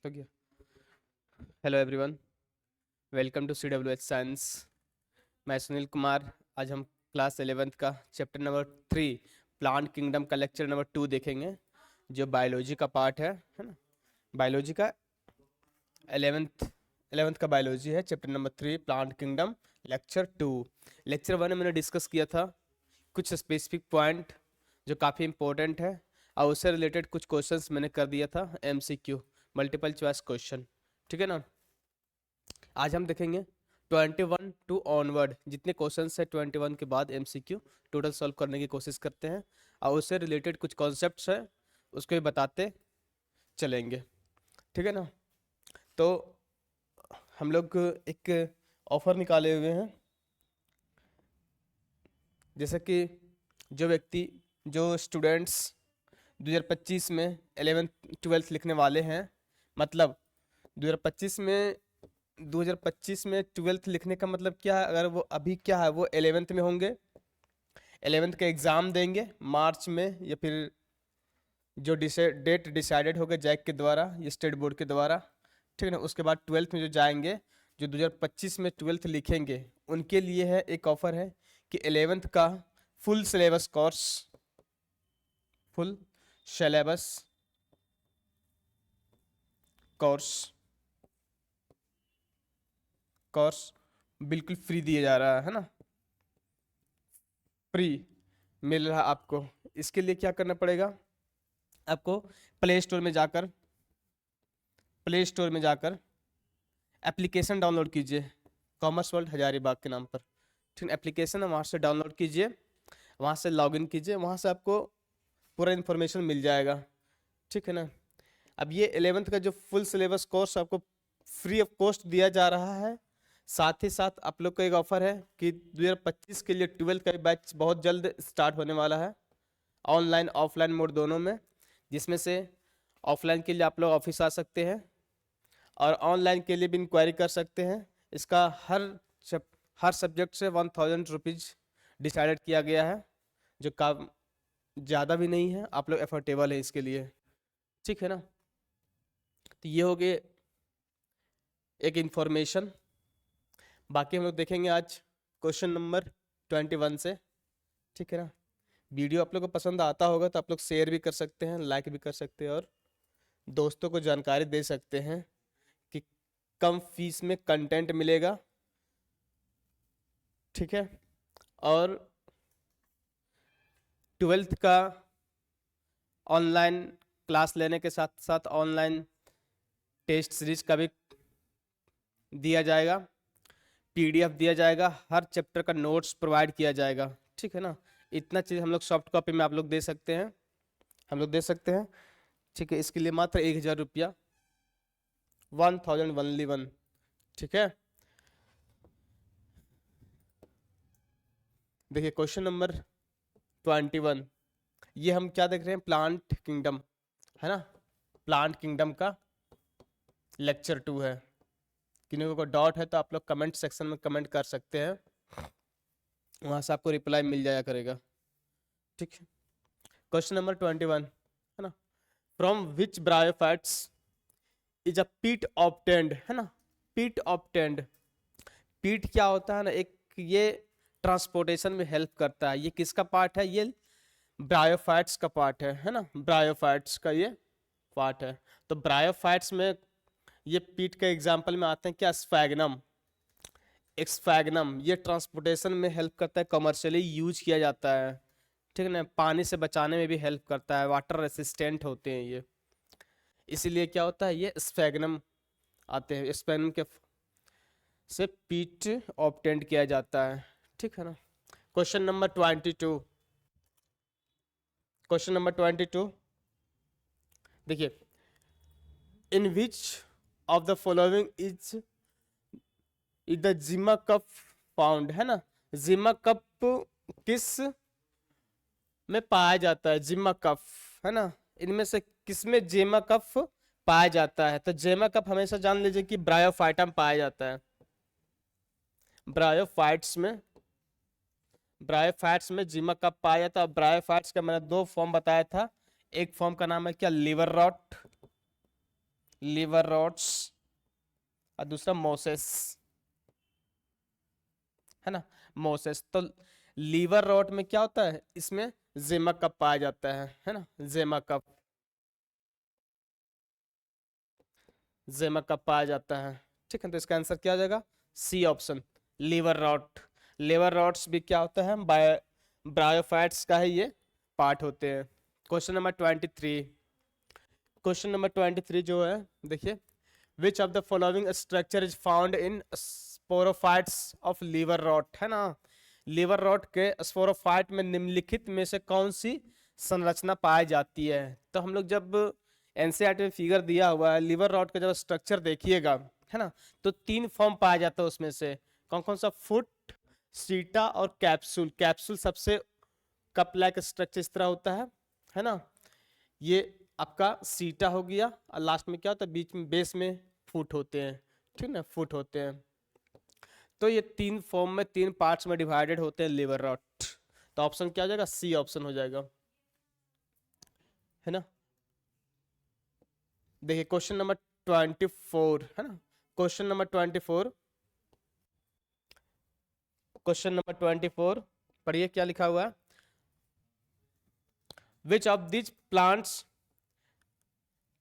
हो गया। Hello everyone, welcome to CWH science. मैं सुनील कुमार। आज हम क्लास 11th का चैप्टर नंबर 3 प्लांट किंगडम का लेक्चर नंबर 2 देखेंगे, जो बायोलॉजी का पार्ट है ना। बायोलॉजी का 11th का बायोलॉजी है, chapter number 3 plant kingdom, lecture 2। Lecture 1 में मैंने डिस्कस किया था कुछ स्पेसिफिक पॉइंट जो काफ़ी इंपॉर्टेंट है, और उससे रिलेटेड कुछ क्वेश्चंस मैंने कर दिया था, MCQ, मल्टीपल चॉइस क्वेश्चन। ठीक है ना। आज हम देखेंगे 21 टू ऑनवर्ड जितने क्वेश्चंस है 21 के बाद MCQ टोटल सॉल्व करने की कोशिश करते हैं, और उससे रिलेटेड कुछ कॉन्सेप्ट्स है उसको भी बताते चलेंगे। ठीक है ना। तो हम लोग एक ऑफर निकाले हुए हैं, जैसे कि जो स्टूडेंट्स 2025 में 11th-12th लिखने वाले हैं, मतलब 2025 में 12th लिखने का मतलब क्या है, अगर वो अभी क्या है वो 11th में होंगे, 11th का एग्ज़ाम देंगे मार्च में, या फिर जो डेट डिसाइडेड होगा जैक के द्वारा या स्टेट बोर्ड के द्वारा। ठीक है ना। उसके बाद 12th में जो जाएंगे, जो 2025 में 12th लिखेंगे, उनके लिए है एक ऑफ़र है कि 11th का फुल सिलेबस कोर्स बिल्कुल फ्री दिया जा रहा है ना। फ्री मिल रहा आपको। इसके लिए क्या करना पड़ेगा आपको, प्ले स्टोर में जाकर एप्लीकेशन डाउनलोड कीजिए, कॉमर्स वर्ल्ड हजारीबाग के नाम पर। ठीक है, एप्लीकेशन है, वहाँ से डाउनलोड कीजिए, वहाँ से लॉगिन कीजिए, वहाँ से आपको पूरा इन्फॉर्मेशन मिल जाएगा। ठीक है ना। अब ये 11th का जो फुल सिलेबस कोर्स आपको फ्री ऑफ कॉस्ट दिया जा रहा है। साथ ही साथ आप लोग को एक ऑफर है कि 2025 के लिए 12th का बैच बहुत जल्द स्टार्ट होने वाला है, ऑनलाइन ऑफलाइन मोड दोनों में, जिसमें से ऑफलाइन के लिए आप लोग ऑफिस आ सकते हैं और ऑनलाइन के लिए भी इंक्वायरी कर सकते हैं। इसका हर सब्जेक्ट से 1000 रुपीज़ डिसाइडेड किया गया है, जो काम ज़्यादा भी नहीं है, आप लोग एफोर्डेबल है इसके लिए। ठीक है ना। तो ये हो गए एक इन्फॉर्मेशन। बाकी हम लोग देखेंगे आज क्वेश्चन नंबर 21 से। ठीक है ना। वीडियो आप लोग को पसंद आता होगा तो आप लोग शेयर भी कर सकते हैं, लाइक भी कर सकते हैं, और दोस्तों को जानकारी दे सकते हैं कि कम फीस में कंटेंट मिलेगा। ठीक है। और 12th का ऑनलाइन क्लास लेने के साथ साथ ऑनलाइन टेस्ट सीरीज का भी दिया जाएगा, PDF दिया जाएगा, हर चैप्टर का नोट्स प्रोवाइड किया जाएगा। ठीक है ना। इतना चीज़ हम लोग सॉफ्ट कॉपी में आप लोग दे सकते हैं, ठीक है। इसके लिए मात्र 1000 रुपया, 1000 ओनली वन। ठीक है। देखिए क्वेश्चन नंबर 21, ये हम क्या देख रहे हैं, प्लांट किंगडम है ना। प्लांट किंगडम का लेक्चर 2 है। किन्हीं को डाउट है तो आप लोग कमेंट सेक्शन में कमेंट कर सकते हैं, वहां से आपको रिप्लाई मिल जाया करेगा। ठीक है। क्वेश्चन नंबर 21 है ना, from which bryophytes is a पीट ऑब्टेंड, है ना। पीट ऑब्टेंड, पीट क्या होता है ना, एक ये ट्रांसपोर्टेशन में हेल्प करता है। ये किसका पार्ट है, ये ब्रायोफाइट्स का पार्ट है ना। ब्रायोफाइट्स का ये पार्ट है। तो ब्रायोफाइट्स में ये पीट के एग्जाम्पल में आते हैं क्या, स्फैगनम, एक्सफैगनम। ये ट्रांसपोर्टेशन में हेल्प करता है, कमर्शियली यूज किया जाता है। ठीक है ना। पानी से बचाने में भी हेल्प करता है, वाटर रेसिस्टेंट होते हैं ये, इसीलिए क्या होता है, ये स्फैगनम आते हैं, स्फैगनम के से पीट ऑब्टेंड किया जाता है। ठीक है ना। क्वेश्चन नंबर 22, क्वेश्चन नंबर 22 देखिए, in which of the following is the gemma cup found, है ना। जिमा कप किस में पाया जाता है, जिमा कप, है ना। इनमें से किस में जेमा कप पाया जाता है, तो जेमा कप हमेशा जान लीजिए कि ब्रायोफाइटा में पाया जाता है। ब्रायोफाइट्स में जिमा कप पाया जाता है। ब्रायोफाइट्स का मैंने 2 फॉर्म बताया था, एक फॉर्म का नाम है क्या, लिवर रॉट, लीवर रॉट्स और दूसरा मोसेस, है ना, मोसेस। तो लीवर रॉट में क्या होता है, इसमें जेमा कप पाया जाता है ना, जेमा कप, जेमा कप पाया जाता है। ठीक है, तो इसका आंसर क्या हो जाएगा, C option, liverwort. Liverworts भी क्या होता है, ब्रायोफाइट्स का ही ये पार्ट होते हैं। क्वेश्चन नंबर 23, क्वेश्चन नंबर 23 जो है, देखिए, which of the following structure is found in sporophytes of liverwort, है ना, लीवर रॉट के स्पोरोफाइट में निम्नलिखित में से कौन सी संरचना पाई जाती है। तो हम लोग जब एनसीईआरटी में फिगर दिया हुआ है लीवर रॉट का जब स्ट्रक्चर देखिएगा, है ना, तो 3 फॉर्म पाया जाता है उसमें से, कौन कौन सा, फुट, सीटा और कैप्सूल। कैप्सूल सबसे कप लाइक स्ट्रक्चर इस तरह होता है ना, ये आपका सीटा हो गया, और लास्ट में क्या होता है, बीच में बेस में फुट होते हैं, ठीक ना, फुट होते हैं। तो ये 3 फॉर्म में 3 पार्ट्स में डिवाइडेड होते हैं लीवर रॉट। तो ऑप्शन क्या हो जाएगा, सी ऑप्शन हो जाएगा, है ना। देखिए क्वेश्चन नंबर 24, है ना, क्वेश्चन नंबर 24, क्वेश्चन नंबर 24 पढ़िए क्या लिखा हुआ है, which of this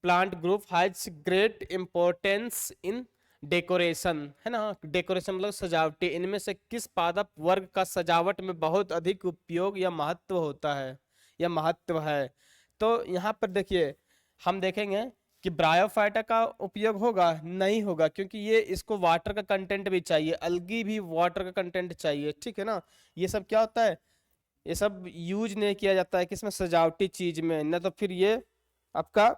plant group has great importance in decoration, है ना, डेकोरेशन मतलब सजावटी, इनमें से किस पादप वर्ग का सजावट में बहुत अधिक उपयोग या महत्व होता है, या महत्व है। तो यहाँ पर देखिए, हम देखेंगे कि ब्रायोफाइटा का उपयोग होगा, नहीं होगा, क्योंकि ये इसको वाटर का कंटेंट भी चाहिए, अलगी भी वाटर का कंटेंट चाहिए, ठीक है ना। ये सब क्या होता है, ये सब यूज नहीं किया जाता है किसमें, सजावटी चीज में, ना तो फिर ये आपका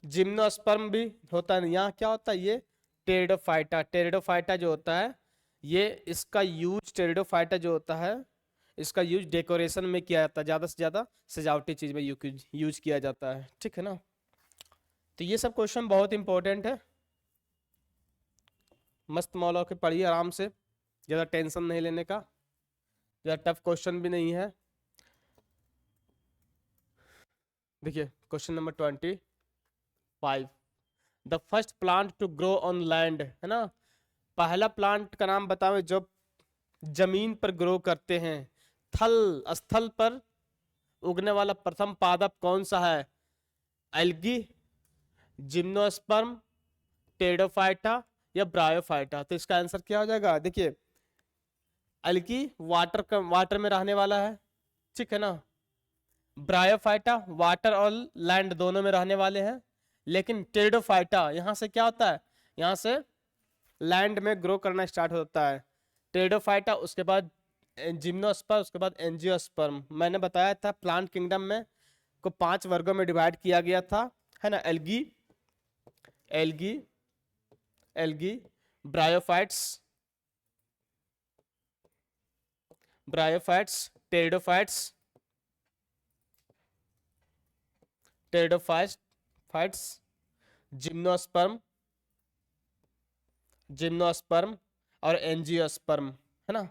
जिम्नोस्पर्म भी होता है। यहाँ क्या होता है, ये टेरिडोफाइटा, टेरिडोफाइटा जो होता है, ये इसका यूज, टेरिडोफाइटा जो होता है इसका यूज डेकोरेशन में किया जाता है, ज़्यादा से ज़्यादा सजावटी चीज़ में यूज किया जाता है, ठीक है ना। तो ये सब क्वेश्चन बहुत इंपॉर्टेंट है, मस्त मौला के पढ़िए आराम से, ज़्यादा टेंशन नहीं लेने का, ज़्यादा टफ क्वेश्चन भी नहीं है। देखिए question number 25, the first plant to grow on land, है ना, पहला प्लांट का नाम बताओ जो जमीन पर ग्रो करते हैं, थल स्थल पर उगने वाला प्रथम पादप कौन सा है, एल्गी, जिम्नोस्पर्म, टेरिडोफाइटा या ब्रायोफाइटा। तो इसका आंसर क्या हो जाएगा, देखिए, एल्गी वाटर में रहने वाला है, ठीक है ना, ब्रायोफाइटा वाटर और लैंड दोनों में रहने वाले हैं, लेकिन टेरिडोफाइटा यहाँ से क्या होता है, यहाँ से लैंड में ग्रो करना स्टार्ट होता है। टेरिडोफाइटा, उसके बाद जिम्नोस्पर्म, उसके बाद एंजियोस्पर्म। मैंने बताया था प्लांट किंगडम में को 5 वर्गों में डिवाइड किया गया था, है ना, algae, algae, algae, bryophytes, bryophytes, pteridophytes, pteridophytes, gymnosperm, gymnosperm और एंजियोस्पर्म, है ना,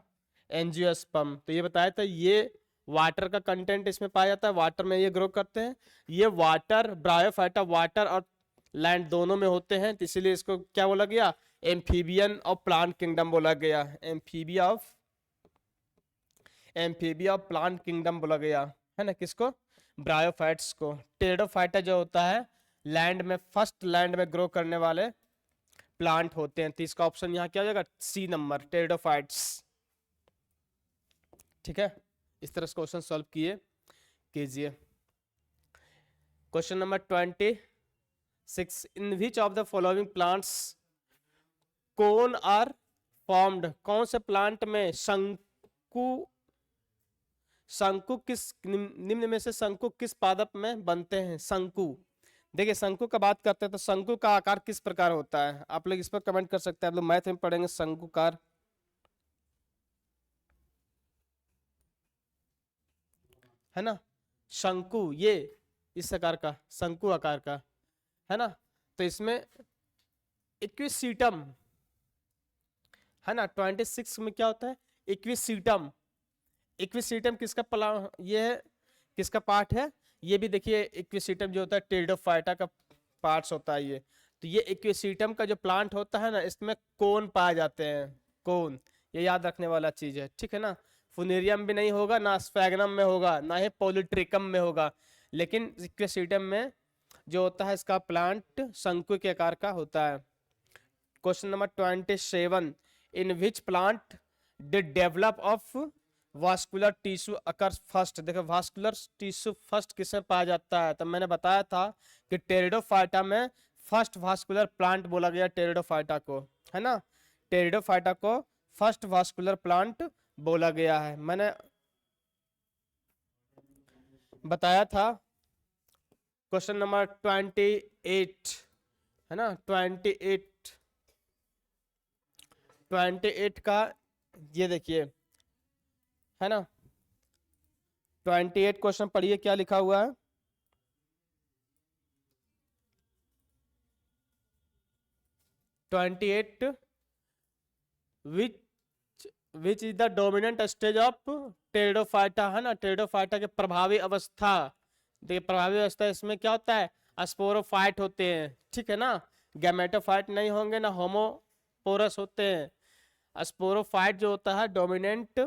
एंजियोस्पर्म। तो ये बताया था ये वाटर का कंटेंट इसमें पाया जाता है, वाटर में ये ग्रो करते हैं, ये वाटर, ब्रायोफाइटा वाटर और लैंड दोनों में होते हैं, तो इसीलिए इसको क्या बोला गया, एम्फीबियन ऑफ प्लांट किंगडम बोला गया, एम्फीबिया ऑफ प्लांट किंगडम बोला गया, है ना, किसको, ब्रायोफाइट्स को। टेरिडोफाइटा जो होता है लैंड में, फर्स्ट लैंड में ग्रो करने वाले प्लांट होते हैं, तो इसका ऑप्शन यहाँ क्या हो जाएगा, सी नंबर, टेरिडोफाइट्स, ठीक है। इस तरह से क्वेश्चन सॉल्व कीजिए। Question number 26, in which of the following plants cone are formed, कौन से प्लांट में शंकु, शंकु किस निम्न में से शंकु किस पादप में बनते हैं, शंकु। देखिए शंकु का बात करते हैं तो शंकु का आकार किस प्रकार होता है, आप लोग इस पर कमेंट कर सकते हैं, आप लोग मैथ में पढ़ेंगे शंकुकार, है ना, शंकु ये इस आकार का, शंकु आकार का, है ना। तो इसमें इक्विसीटम, है ना, 26 में क्या होता है, इक्विसीटम, इक्विसिटम किसका ये है, किसका पार्ट है? ये भी देखिए इक्विसिटम जो होता है टेरिडोफाइटा का पार्ट्स होता है ये। तो ये इक्विसिटम का जो प्लांट होता है ना, इसमें कोन पाए जाते हैं, कोन, ये याद रखने वाला चीज है, ठीक है ना। फुनेरियम भी नहीं होगा, ना स्फैगनम में होगा, ना ही पॉलीट्रिकम में होगा, लेकिन इक्विसिटम में जो होता है इसका प्लांट शंकु के आकार का होता है। Question number 27, in which plant did develop of vascular tissue occurs first? देखो वास्कुलर टिश्यू फर्स्ट किसमें पाया जाता है? तो मैंने बताया था कि टेरिडोफाइटा में फर्स्ट वास्कुलर प्लांट बोला गया टेरिडोफाइटा को, है ना। टेरिडोफाइटा को फर्स्ट वास्कुलर प्लांट बोला गया है, मैंने बताया था। क्वेश्चन नंबर 28 है ना, 28 का ये देखिए, है ना। 28 क्वेश्चन पढ़िए क्या लिखा हुआ है। Which is the dominant stage of pteridophyta, है ना। टेरिडोफाइटा के प्रभावी अवस्था, देखिए प्रभावी अवस्था इसमें क्या होता है, स्पोरोफाइट होते हैं, ठीक है ना। गैमेटोफाइट नहीं होंगे, ना होमोपोरस होते हैं। स्पोरोफाइट जो होता है डोमिनेंट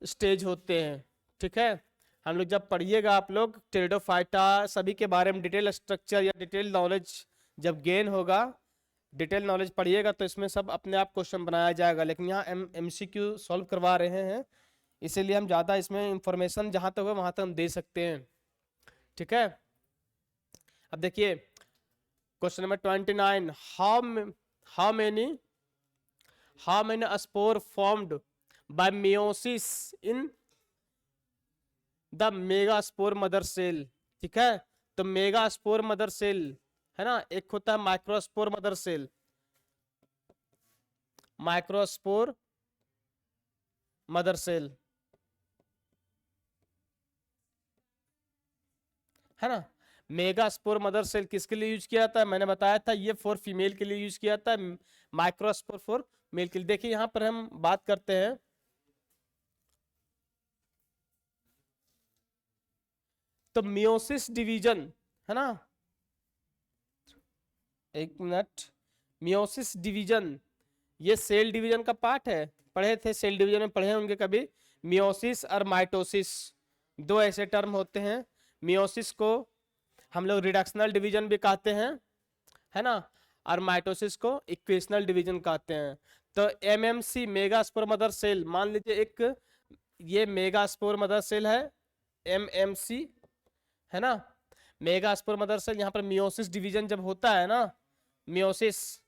स्टेज होते हैं, ठीक है। हम लोग जब पढ़िएगा आप लोग टेरिडोफाइटा सभी के बारे में डिटेल स्ट्रक्चर या डिटेल नॉलेज जब गेन होगा, डिटेल नॉलेज पढ़िएगा तो इसमें सब अपने आप क्वेश्चन बनाया जाएगा। लेकिन यहाँ MCQ सॉल्व करवा रहे हैं, इसीलिए हम ज़्यादा इसमें इंफॉर्मेशन जहाँ तक हो वहाँ तक हम दे सकते हैं, ठीक है। अब देखिए question number 29, how many spore formed by meiosis in the megaspore mother cell, ठीक है। तो मेगास्पोर मदर सेल, है ना, एक होता है microspore mother cell, microspore mother cell, है ना। मेगास्पोर मदर सेल किसके लिए यूज किया जाता है? मैंने बताया था ये फॉर फीमेल के लिए यूज किया जाता है, माइक्रोस्पोर फॉर मेल के लिए। देखिए यहां पर हम बात करते हैं, तो मियोसिस डिवीजन, है ना, एक मिनट, मियोसिस डिवीजन ये सेल डिवीजन का पार्ट है, पढ़े थे सेल डिवीजन में, पढ़े होंगे कभी। मियोसिस और माइटोसिस दो ऐसे टर्म होते हैं। मियोसिस को हम लोग रिडक्शनल डिवीजन भी कहते हैं, है ना, और माइटोसिस को इक्वेशनल डिवीजन कहते हैं। तो MMC मेगास्पोर मदर सेल, मान लीजिए एक ये मेगास्पोर मदर सेल है MMC, है ना, मेगास्पोर मदर सेल। यहाँ पर मियोसिस डिवीजन जब होता है ना, मियोसिस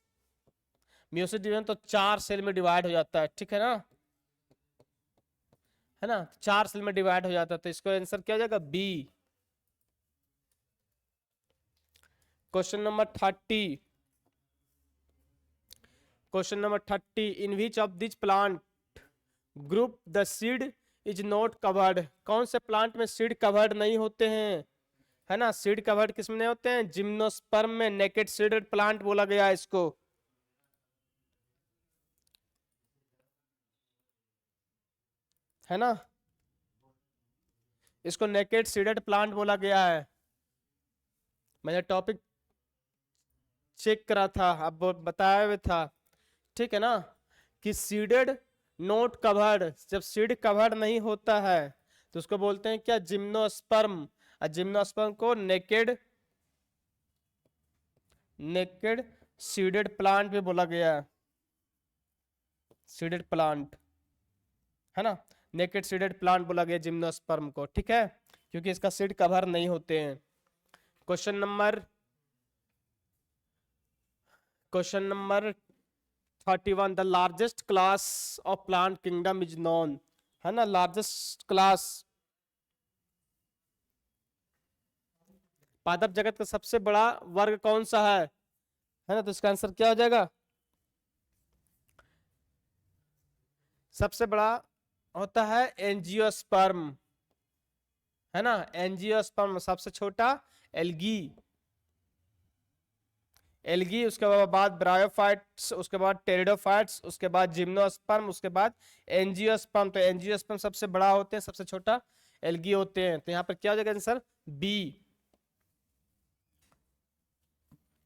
डिवीजन तो 4 सेल में डिवाइड हो जाता है, ठीक है ना, है ना, 4 सेल में डिवाइड हो जाता है। तो इसको आंसर क्या हो जाएगा? B। Question number 30, in which of this plant group the seed is not covered? कौन से प्लांट में सीड कवर्ड नहीं होते हैं, है ना। सीड कवर्ड किसमें नहीं होते हैं? जिम्नोस्पर्म में नेकेड सीडेड प्लांट बोला गया है इसको, है ना, इसको नेकेड सीडेड प्लांट बोला गया है। मैंने टॉपिक चेक करा था, अब बताया हुआ था, ठीक है ना, कि सीडेड नोट कवर्ड, जब सीड कवर्ड नहीं होता है तो उसको बोलते हैं क्या? जिम्नोस्पर्म। और जिम्नोस्पर्म को नेकेड सीडेड प्लांट भी बोला गया है, सीडेड प्लांट, है ना, नेकेड सीडेड प्लांट बोला गया जिम्नोस्पर्म को, ठीक है, क्योंकि इसका सीड कवर नहीं होते हैं। Question number 31, the largest class of plant kingdom is known, है ना, लार्जेस्ट क्लास, पादप जगत का सबसे बड़ा वर्ग कौन सा है ना। तो इसका आंसर क्या हो जाएगा? सबसे बड़ा होता है एंजियोस्पर्म, है ना, एंजियोस्पर्म। सबसे छोटा एल्गी, एल्गी, उसके बाद ब्रायोफाइट्स, उसके बाद टेरिडोफाइट्स, उसके बाद जिम्नोस्पर्म, उसके बाद एंजियोस्पर्म। तो एंजियोस्पर्म सबसे बड़ा होते हैं, सबसे छोटा एल्गी होते हैं। तो यहाँ पर क्या हो जाएगा आंसर? बी।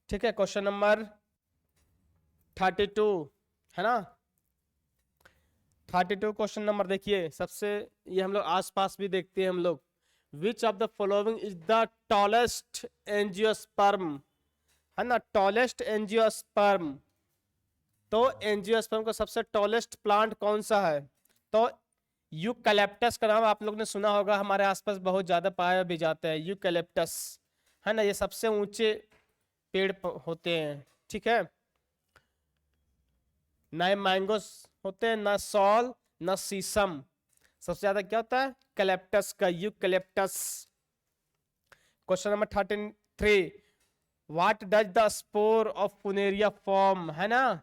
ठीक है, क्वेश्चन नंबर 32 है ना। 32 क्वेश्चन नंबर देखिए, सबसे ये हम लोग आसपास भी देखते हैं हम लोग। विच of the following is the tallest angiosperm, है ना, टॉलेस्ट एंजियोस्पर्म। तो एंजियोस्पर्म का सबसे टॉलेस्ट प्लांट कौन सा है? तो यूकैलिप्टस का नाम आप लोग ने सुना होगा, हमारे आसपास बहुत ज्यादा पाया भी जाता है यूकैलिप्टस, है ना, ये सबसे ऊंचे पेड़ होते हैं। ठीक है, ना मैंगोस होते हैं, ना सॉल, ना सीसम। सबसे ज्यादा क्या होता है? कैलेप्टस का, eucalyptus. Question number 33, what does the spore of Funaria form, है ना।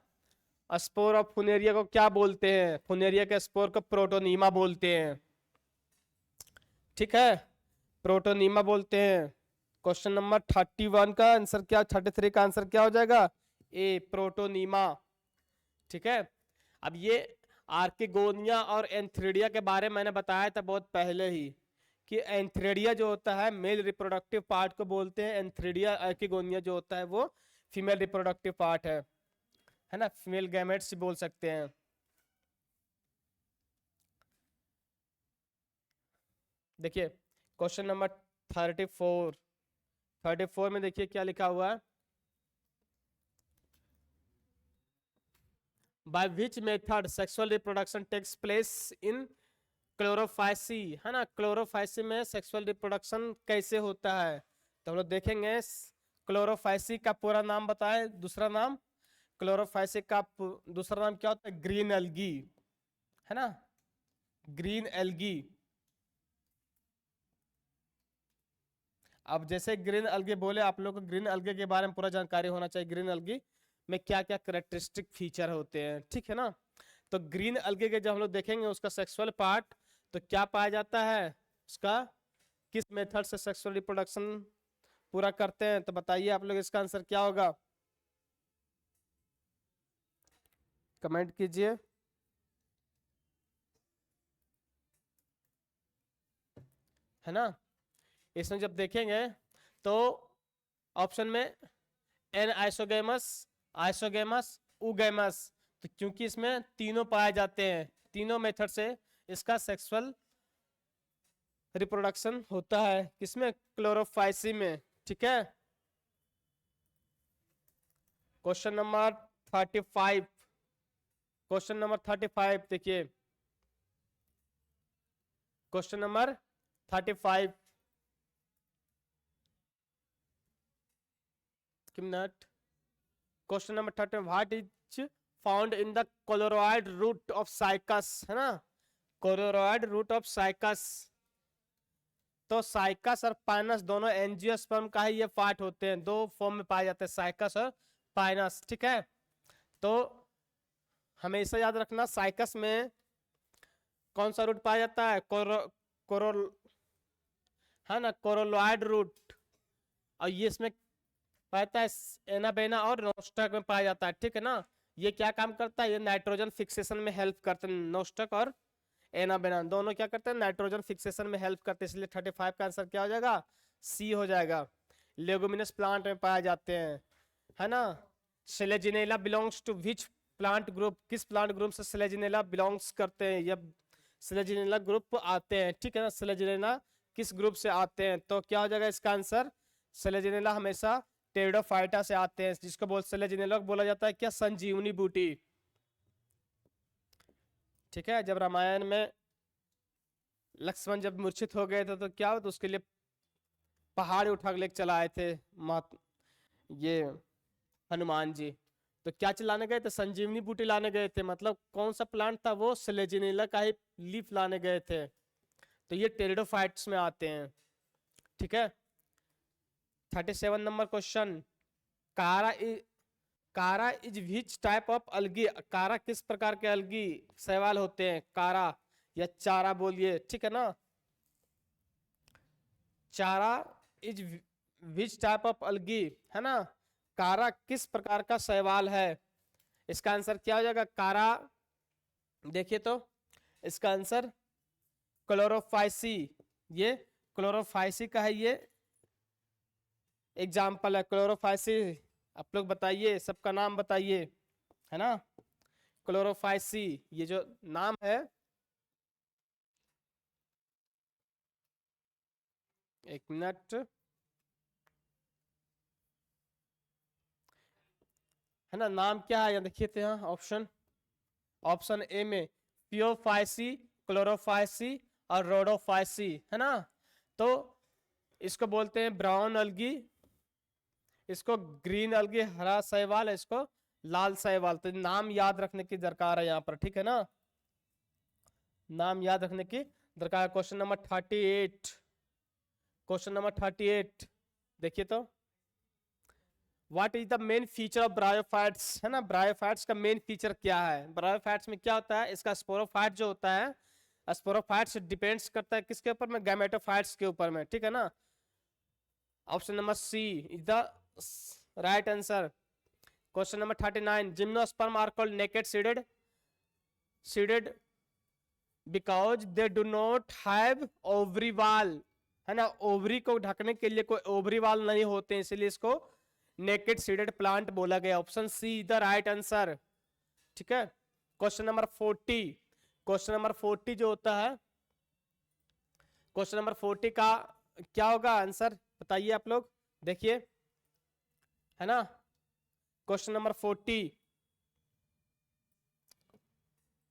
स्पोर ऑफ फुनेरिया को क्या बोलते हैं? फुनेरिया के स्पोर को प्रोटोनीमा बोलते हैं। ठीक है, प्रोटोनीमा बोलते हैं। क्वेश्चन नंबर 31 का आंसर क्या, 33 का आंसर क्या हो जाएगा? ए, प्रोटोनीमा। ठीक है, अब ये आर्किगोनिया और एंथ्रेडिया के बारे में मैंने बताया था बहुत पहले ही, कि एंथ्रेडिया जो होता है मेल रिप्रोडक्टिव पार्ट को बोलते हैं, एंथ्रेडिया आर्किगोनिया जो होता है वो फीमेल रिप्रोडक्टिव पार्ट है ना, फीमेल गैमेट्स बोल सकते हैं। देखिए क्वेश्चन नंबर 34 में देखिए क्या लिखा हुआ है। By which method sexual reproduction takes place in Chlorophyceae, है ना, क्लोरोफाइसी में सेक्सुअल रिप्रोडक्शन कैसे होता है? तो हम लोग देखेंगे। क्लोरोफाइसी का पूरा नाम बताए, दूसरा नाम क्लोरोफाइसी का दूसरा नाम क्या होता है? ग्रीन एल्गी, है ना, ग्रीन एल्गी। अब जैसे ग्रीन अलगे बोले, आप लोग को ग्रीन अलगे के बारे में पूरा जानकारी होना चाहिए, ग्रीन अलगे में क्या क्या करेक्टरिस्टिक फीचर होते हैं। ठीक है ना, तो ग्रीन अलगे के जब हम लोग देखेंगे उसका सेक्सुअल पार्ट, तो क्या पाया जाता है उसका, किस मेथड से सेक्सुअल रिप्रोडक्शन पूरा करते हैं? तो बताइए आप लोग, इसका आंसर क्या होगा? कमेंट कीजिए। है ना, इसमें जब देखेंगे तो ऑप्शन में एन आइसोगेमस, आइसोगेमस, उगेमस। तो क्योंकि इसमें तीनों पाए जाते हैं, तीनों मेथड से इसका सेक्सुअल रिप्रोडक्शन होता है। किसमें? क्लोरोफाइसी में। ठीक है, क्वेश्चन नंबर 35, क्वेश्चन नंबर 35 देखिए, question number 35 minute. Question number 30, what is found in the coralloid root of Cycas, है ना, कोलोरॉइड रूट ऑफ साइकस। तो साइकस और पाइनस दोनों एंजियोस्पर्म का ही ये पार्ट होते हैं, दो फॉर्म में पाए जाते हैं, साइकस और पाइनस। ठीक है, तो हमेशा याद रखना साइकस में कौन सा रूट पाया जाता है? कोरोल, है ना, कोरोलॉइड रूट। और ये इसमें पाता है एनाबेना और नोस्टक में पाया जाता है। ठीक है ना, ये क्या काम करता है? ये नाइट्रोजन फिक्सेशन में हेल्प करते हैं, नोस्टक और एनाबेना दोनों क्या करते हैं? नाइट्रोजन फिक्सेशन में हेल्प करते हैं। इसलिए 35 का आंसर क्या हो जाएगा? सी हो जाएगा। लेगुमिनस प्लांट में पाए जाते हैं, है ना। Selaginella belongs to which plant group, किस प्लांट ग्रुप से सेलेजिनेला बिलोंग्स करते हैं, या सेलेजिनेला ग्रुप आते हैं? ठीक है ना, सेलेजिनेला किस ग्रुप से आते हैं? तो क्या हो जाएगा इसका आंसर? सेलेजिनेला हमेशा टेरिडोफाइटा से आते हैं, जिसको सेलेजिनेला बोला जाता है क्या? संजीवनी बूटी। ठीक है, जब रामायण में लक्ष्मण जब मूर्छित हो गए थे तो क्या हुआ? तो उसके लिए पहाड़ उठा के लेके चला आए थे ये हनुमान जी। तो क्या चलाने गए थे? संजीवनी बूटी लाने गए थे। मतलब कौन सा प्लांट था वो? सेलेजिनेला का ही लीफ लाने गए थे। तो ये टेरिडोफाइट्स में आते हैं। ठीक है, 37 नंबर क्वेश्चन, कारा कारा इज विच टाइप ऑफ अलगी, कारा किस प्रकार के अलगी सवाल होते हैं? कारा या चारा बोलिए, ठीक है ना। चारा इज विच टाइप ऑफ अलगी, है ना, कारा किस प्रकार का शैवाल है? इसका आंसर क्या हो जाएगा? कारा, देखिए तो इसका आंसर क्लोरोफाइसी, ये क्लोरोफाइसी का है, ये एग्जाम्पल है क्लोरोफाइसी। आप लोग बताइए, सबका नाम बताइए, है ना? क्लोरोफाइसी ये जो नाम है, एक मिनट, है ना? नाम क्या है यहाँ देखिए तो, यहाँ ऑप्शन, ऑप्शन ए में पियोफाइसी, क्लोरोफाइसी और रोडोफाइसी, है ना? तो इसको बोलते हैं ब्राउन अलगी, इसको ग्रीन अलगी, हरा शैवाल, इसको लाल शैवाल। तो नाम याद रखने की दरकार है यहाँ पर, ठीक है ना? नाम याद रखने की दरकार। क्वेश्चन नंबर 38, क्वेश्चन नंबर 38 देखिए तो, what is the main feature of bryophytes, है ना? ब्रायोफाइट्स का मेन फीचर क्या है? ब्रायोफाइट्स में क्या होता है? इसका स्पोरोफाइट जो होता है, स्पोरोफाइट्स डिपेंड्स करता है किसके ऊपर में? गैमेटोफाइट्स के ऊपर में, ठीक है ना? Option number C is the right answer. Question number 39, gymnosperm are called naked seeded, seeded because they do not have ovary wall, है ना? ओवरी को ढकने के लिए कोई ओवरी वाल नहीं होते, इसलिए इसको नेकेड सीडेड प्लांट बोला गया। Option see the right answer, ठीक है? क्वेश्चन नंबर 40, क्वेश्चन नंबर 40 जो होता है, क्वेश्चन नंबर 40 का क्या होगा आंसर? बताइए आप लोग, देखिए, है ना? क्वेश्चन नंबर 40,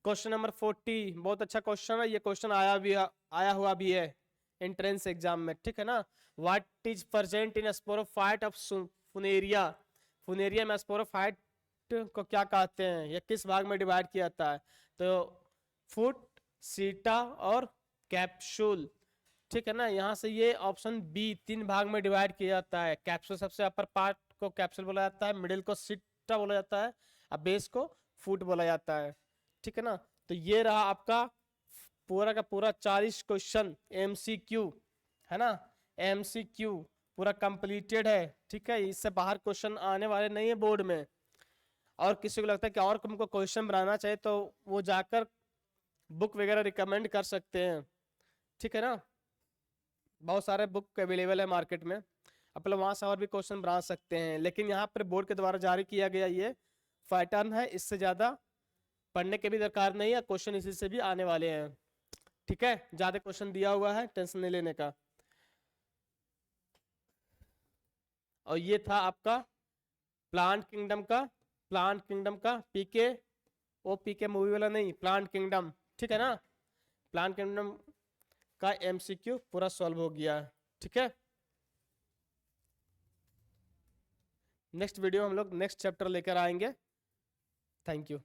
क्वेश्चन नंबर 40 बहुत अच्छा क्वेश्चन है, ये क्वेश्चन आया हुआ भी है एंट्रेंस एग्जाम में, ठीक है ना? What is present in sporophyte of Funaria, Funaria में स्पोरोफाइट को क्या कहते हैं? ये किस भाग में डिवाइड किया जाता है? तो फुट, सीटा और कैप्सूल, ठीक है ना? यहाँ से ये ऑप्शन बी 3 भाग में डिवाइड किया जाता है। कैप्सूल सबसे अपर पार्ट को कैप्सूल बोला जाता है, मिडिल को सीटा बोला जाता है, और बेस को फुट बोला जाता है, ठीक है ना? तो ये रहा आपका पूरा का पूरा 40 क्वेश्चन एमसीक्यू, है ना? एमसीक्यू पूरा कंप्लीटेड है, ठीक है? इससे बाहर क्वेश्चन आने वाले नहीं है बोर्ड में। और किसी को लगता है कि और तुमको क्वेश्चन बनाना चाहिए तो वो जाकर बुक वगैरह रिकमेंड कर सकते हैं, ठीक है ना? बहुत सारे बुक अवेलेबल है मार्केट में, आप लोग वहाँ से और भी क्वेश्चन बना सकते हैं। लेकिन यहाँ पर बोर्ड के द्वारा जारी किया गया ये पैटर्न है, इससे ज़्यादा पढ़ने के भी दरकार नहीं है, क्वेश्चन इसी से भी आने वाले हैं, ठीक है? ज़्यादा क्वेश्चन दिया हुआ है, टेंशन नहीं लेने का। और ये था आपका प्लांट किंगडम का पीके, वो पीके मूवी वाला नहीं, प्लांट किंगडम, ठीक है ना? प्लांट किंगडम का एमसीक्यू पूरा सॉल्व हो गया, ठीक है? नेक्स्ट वीडियो हम लोग नेक्स्ट चैप्टर लेकर आएंगे। Thank you.